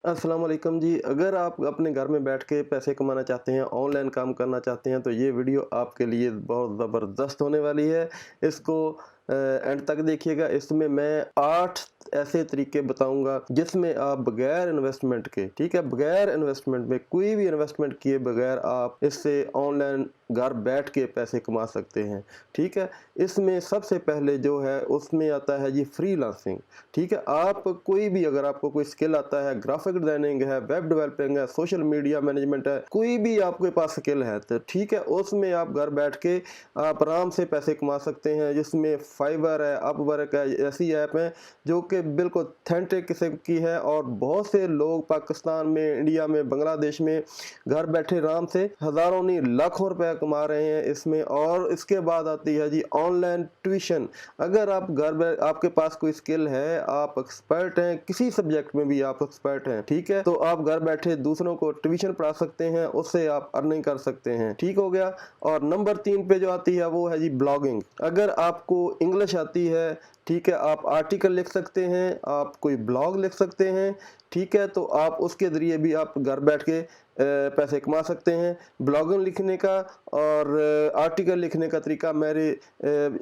अस्सलाम वालेकुम जी। अगर आप अपने घर में बैठ के पैसे कमाना चाहते हैं, ऑनलाइन काम करना चाहते हैं, तो ये वीडियो आपके लिए बहुत ज़बरदस्त होने वाली है। इसको एंड तक देखिएगा। इसमें मैं 8 ऐसे तरीके बताऊँगा जिसमें आप बगैर इन्वेस्टमेंट के, ठीक है, बगैर इन्वेस्टमेंट में कोई भी इन्वेस्टमेंट किए बगैर आप इससे ऑनलाइन घर बैठ के पैसे कमा सकते हैं, ठीक है। इसमें सबसे पहले जो है उसमें आता है जी फ्रीलांसिंग, ठीक है। आप कोई भी, अगर आपको कोई स्किल आता है, ग्राफिक डिजाइनिंग है, वेब डेवलपिंग है, सोशल मीडिया मैनेजमेंट है, कोई भी आपके पास स्किल है तो ठीक है, उसमें आप घर बैठ के आप आराम से पैसे कमा सकते हैं। जिसमें फाइवर है, अपवर्क है, ऐसी ऐप हैं जो कि बिल्कुल ऑथेंटिक किस्म की है और बहुत से लोग पाकिस्तान में, इंडिया में, बांग्लादेश में घर बैठे आराम से हज़ारों नहीं लाखों रुपए कमा रहे हैं इसमें। और इसके बाद आती है जी ऑनलाइन ट्यूशन। अगर आप आपके पास कोई स्किल है, आप एक्सपर्ट हैं किसी सब्जेक्ट में भी, आप एक्सपर्ट हैं, ठीक है, तो आप घर बैठे दूसरों को ट्यूशन पढ़ा सकते हैं, उससे आप अर्निंग कर सकते हैं, ठीक हो गया। और नंबर 3 पे जो आती है वो है जी ब्लॉगिंग। अगर आपको इंग्लिश आती है, ठीक है, आप आर्टिकल लिख सकते हैं, आप कोई ब्लॉग लिख सकते हैं, ठीक है, तो आप उसके ज़रिए भी आप घर बैठ के पैसे कमा सकते हैं। ब्लॉगिंग लिखने का और आर्टिकल लिखने का तरीका मेरे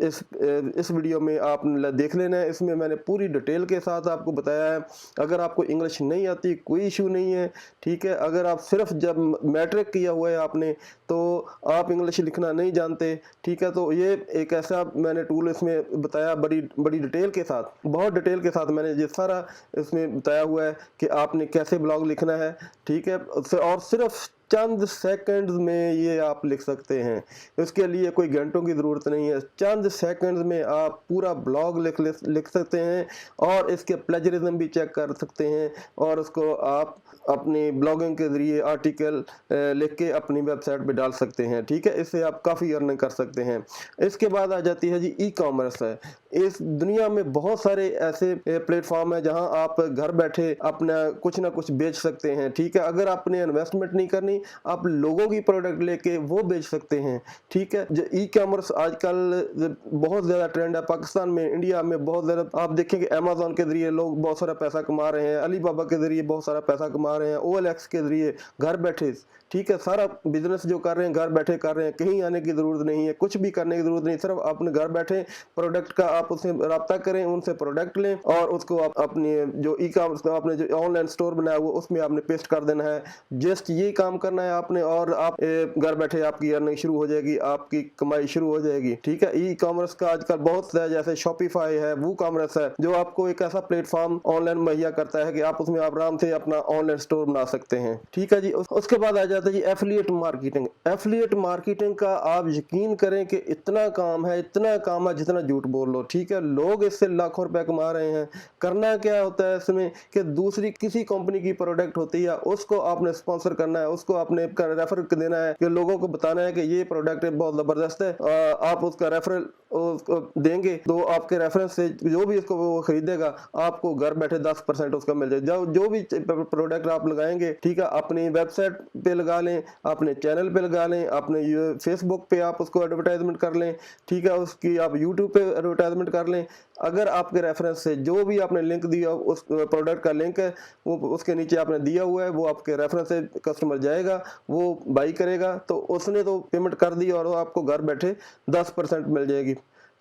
इस वीडियो में आप देख लेना है। इसमें मैंने पूरी डिटेल के साथ आपको बताया है। अगर आपको इंग्लिश नहीं आती कोई इशू नहीं है, ठीक है। अगर आप सिर्फ जब मैट्रिक किया हुआ है आपने, तो आप इंग्लिश लिखना नहीं जानते, ठीक है, तो ये एक ऐसा मैंने टूल इसमें बताया बड़ी बड़ी डिटेल के साथ, बहुत डिटेल के साथ मैंने ये सारा इसमें बताया हुआ है कि आपने कैसे ब्लॉग लिखना है, ठीक है। और सिर्फ चंद सेकंड्स में ये आप लिख सकते हैं। इसके लिए कोई घंटों की ज़रूरत नहीं है, चंद सेकंड्स में आप पूरा ब्लॉग लिख सकते हैं और इसके प्लेजरिज्म भी चेक कर सकते हैं और उसको आप अपनी ब्लॉगिंग के ज़रिए आर्टिकल लिख के अपनी वेबसाइट पे डाल सकते हैं, ठीक है। इससे आप काफ़ी अर्निंग कर सकते हैं। इसके बाद आ जाती है जी ई कॉमर्स है। इस दुनिया में बहुत सारे ऐसे प्लेटफॉर्म है जहां आप घर बैठे अपना कुछ ना कुछ बेच सकते हैं, ठीक है। अगर आपने इन्वेस्टमेंट नहीं करनी, आप लोगों की प्रोडक्ट लेके वो बेच सकते हैं, ठीक है। जो ई कॉमर्स आजकल बहुत ज़्यादा ट्रेंड है पाकिस्तान में, इंडिया में बहुत ज़्यादा। आप देखेंगे अमेजोन के जरिए लोग बहुत सारा पैसा कमा रहे हैं, अली बाबा के जरिए बहुत सारा पैसा कमा रहे हैं, OLX के जरिए घर बैठे, ठीक है। सारा बिजनेस जो कर रहे हैं घर बैठे कर रहे हैं, कहीं आने की ज़रूरत नहीं है, कुछ भी करने की ज़रूरत नहीं, सिर्फ अपने घर बैठे प्रोडक्ट का आप उससे रब्ता करें, उनसे प्रोडक्ट लें और उसको आप अपनी जो ई कॉमर्स का आपने जो ऑनलाइन स्टोर बनाया हुआ उसमें आपने पेस्ट कर देना है। जस्ट ये काम करना है आपने और आप घर बैठे आपकी अर्निंग शुरू हो जाएगी, आपकी कमाई शुरू हो जाएगी, ठीक है। ई कॉमर्स का आजकल बहुत है, जैसे शॉपिफाई है, वो कॉमर्स है, जो आपको एक ऐसा प्लेटफॉर्म ऑनलाइन मुहैया करता है कि आप उसमें आप आराम से अपना ऑनलाइन स्टोर बना सकते हैं, ठीक है जी। उसके बाद आ जाता है जी एफिलिएट मार्केटिंग। एफिलिएट मार्केटिंग का आप यकीन करें कि इतना काम है, इतना काम है जितना झूठ बोल लो, ठीक है। लोग इससे लाखों रुपए कमा रहे हैं। करना क्या होता है इसमें कि दूसरी किसी कंपनी की प्रोडक्ट होती है, उसको आपने स्पॉन्सर करना है, उसको आपने रेफर देना है कि लोगों को बताना है कि ये प्रोडक्ट बहुत ज़बरदस्त है। आप उसका रेफरल उसको देंगे तो आपके रेफरेंस से जो भी इसको वो खरीदेगा आपको घर बैठे 10% उसका मिल जाएगा। जो भी प्रोडक्ट आप लगाएंगे, ठीक है, अपनी वेबसाइट पे लगा लें, अपने चैनल पे लगा लें, अपने फेसबुक पे आप उसको एडवर्टाइजमेंट कर लें, ठीक है, उसकी आप यूट्यूब पे एडवर्टाइजमेंट कर लें। अगर आपके रेफरेंस से जो भी आपने लिंक दिया, उस प्रोडक्ट का लिंक है वो उसके नीचे आपने दिया हुआ है, वो आपके रेफरेंस से कस्टमर जाएगा, वो बाई करेगा, तो उसने तो पेमेंट कर दी और वो आपको घर बैठे 10% मिल जाएगी।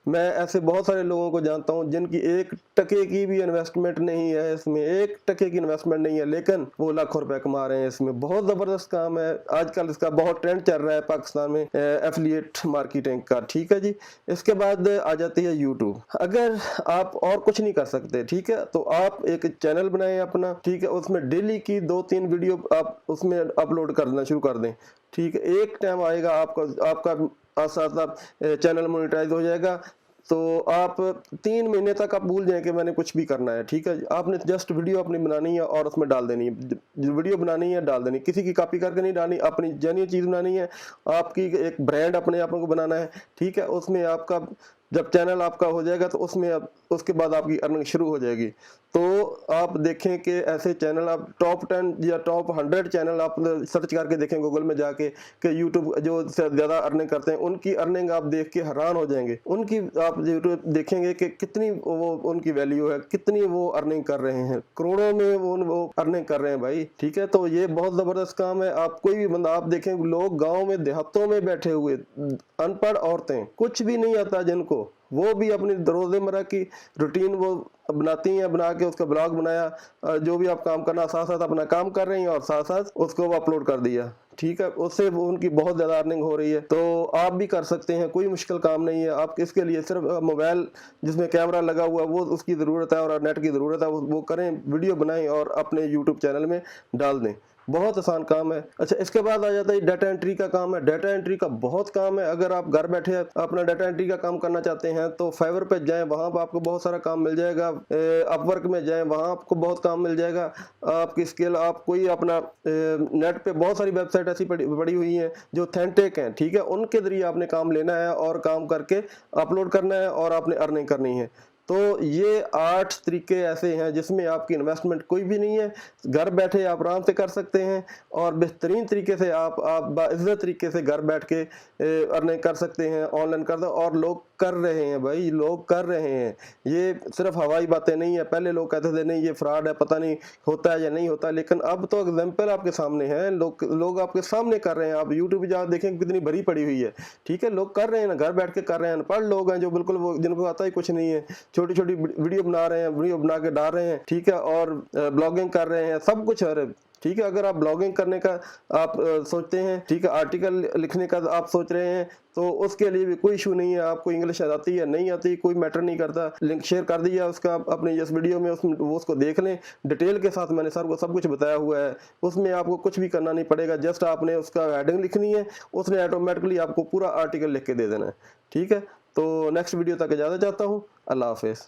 मैं ऐसे बहुत सारे लोगों को जानता हूं जिनकी 1 टके की भी इन्वेस्टमेंट नहीं है, इसमें 1 टके की इन्वेस्टमेंट नहीं है, लेकिन वो लाखों रुपए कमा रहे हैं। इसमें बहुत ज़बरदस्त काम है, आजकल इसका बहुत ट्रेंड चल रहा है पाकिस्तान में एफिलिएट मार्केटिंग का, ठीक है जी। इसके बाद आ जाती है यूट्यूब। अगर आप और कुछ नहीं कर सकते, ठीक है, तो आप एक चैनल बनाएं अपना, ठीक है, उसमें डेली की 2-3 वीडियो आप उसमें अपलोड करना शुरू कर दें, ठीक है। एक टाइम आएगा आपका साथ चैनल मोनेटाइज हो जाएगा, तो आप 3 महीने तक आप भूल जाएं कि मैंने कुछ भी करना है, ठीक है। आपने जस्ट वीडियो अपनी बनानी है और उसमें डाल देनी है, वीडियो बनानी है डाल देनी, किसी की कॉपी करके नहीं डालनी, अपनी जेन्युइन चीज़ बनानी है, आपकी एक ब्रांड अपने आप को बनाना है, ठीक है। उसमें आपका जब चैनल आपका हो जाएगा तो उसमें अब उसके बाद आपकी अर्निंग शुरू हो जाएगी। तो आप देखें कि ऐसे चैनल आप टॉप 10 या टॉप 100 चैनल आप सर्च करके देखें गूगल में जाके कि यूट्यूब जो ज़्यादा अर्निंग करते हैं, उनकी अर्निंग आप देख के हैरान हो जाएंगे। उनकी आप यूट्यूब देखेंगे कि कितनी वो उनकी वैल्यू है, कितनी वो अर्निंग कर रहे हैं, करोड़ों में वो अर्निंग कर रहे हैं भाई, ठीक है। तो ये बहुत ज़बरदस्त काम है। आप कोई भी बंदा आप देखें, लोग गाँव में देहातों में बैठे हुए अनपढ़ औरतें, कुछ भी नहीं आता जिनको, वो भी अपनी रोज़मर्रा की रूटीन वो बनाती हैं, बना के उसका ब्लॉग बनाया, जो भी आप काम करना साथ साथ अपना काम कर रही हैं और साथ साथ उसको अपलोड कर दिया, ठीक है। उससे वो उनकी बहुत ज़्यादा अर्निंग हो रही है। तो आप भी कर सकते हैं, कोई मुश्किल काम नहीं है। आप इसके लिए सिर्फ मोबाइल जिसमें कैमरा लगा हुआ वो उसकी ज़रूरत है और नेट की ज़रूरत है, वो करें, वीडियो बनाएं और अपने यूट्यूब चैनल में डाल दें। बहुत आसान काम है। अच्छा, इसके बाद आ जाता है डाटा एंट्री का काम है। डाटा एंट्री का बहुत काम है। अगर आप घर बैठे अपना डाटा एंट्री का काम करना चाहते हैं तो फाइवर पे जाएं, वहाँ पर आपको बहुत सारा काम मिल जाएगा। अपवर्क में जाएं, वहाँ आपको बहुत काम मिल जाएगा। आपकी स्किल, आप कोई अपना नेट पे बहुत सारी वेबसाइट ऐसी पड़ी हुई हैं जो ऑथेंटिक हैं, ठीक है। उनके जरिए आपने काम लेना है और काम करके अपलोड करना है और आपने अर्निंग करनी है। तो ये 8 तरीके ऐसे हैं जिसमें आपकी इन्वेस्टमेंट कोई भी नहीं है, घर बैठे आप आराम से कर सकते हैं और बेहतरीन तरीके से आप बाइज़्ज़त तरीके से घर बैठ के अर्निंग कर सकते हैं, ऑनलाइन कर दो। और लोग कर रहे हैं भाई, लोग कर रहे हैं। ये सिर्फ हवाई बातें नहीं है। पहले लोग कहते थे नहीं ये फ्रॉड है, पता नहीं होता है या नहीं होता, लेकिन अब तो एग्जाम्पल आपके सामने है। लोग आपके सामने कर रहे हैं। आप यूट्यूब जा देखें कितनी भरी पड़ी हुई है, ठीक है। लोग कर रहे हैं ना, घर बैठ के कर रहे हैं। अनपढ़ लोग हैं जो बिल्कुल वो जिनको आता ही कुछ नहीं है, छोटी छोटी वीडियो बना रहे हैं, वीडियो बना के डाल रहे हैं, ठीक है, और ब्लॉगिंग कर रहे हैं, सब कुछ है, ठीक है। अगर आप ब्लॉगिंग करने का आप सोचते हैं, ठीक है, आर्टिकल लिखने का आप सोच रहे हैं, तो उसके लिए भी कोई इशू नहीं है। आपको इंग्लिश आती है नहीं आती, कोई मैटर नहीं करता। लिंक शेयर कर दिया उसका अपने इस वीडियो में, वो उसको देख लें डिटेल के साथ। मैंने सर को सब कुछ बताया हुआ है, उसमें आपको कुछ भी करना नहीं पड़ेगा। जस्ट आपने उसका हेडिंग लिखनी है, उसने ऑटोमेटिकली आपको पूरा आर्टिकल लिख के दे देना है, ठीक है। तो नेक्स्ट वीडियो तक इजाज़त चाहता हूँ। अल्लाह हाफिज़।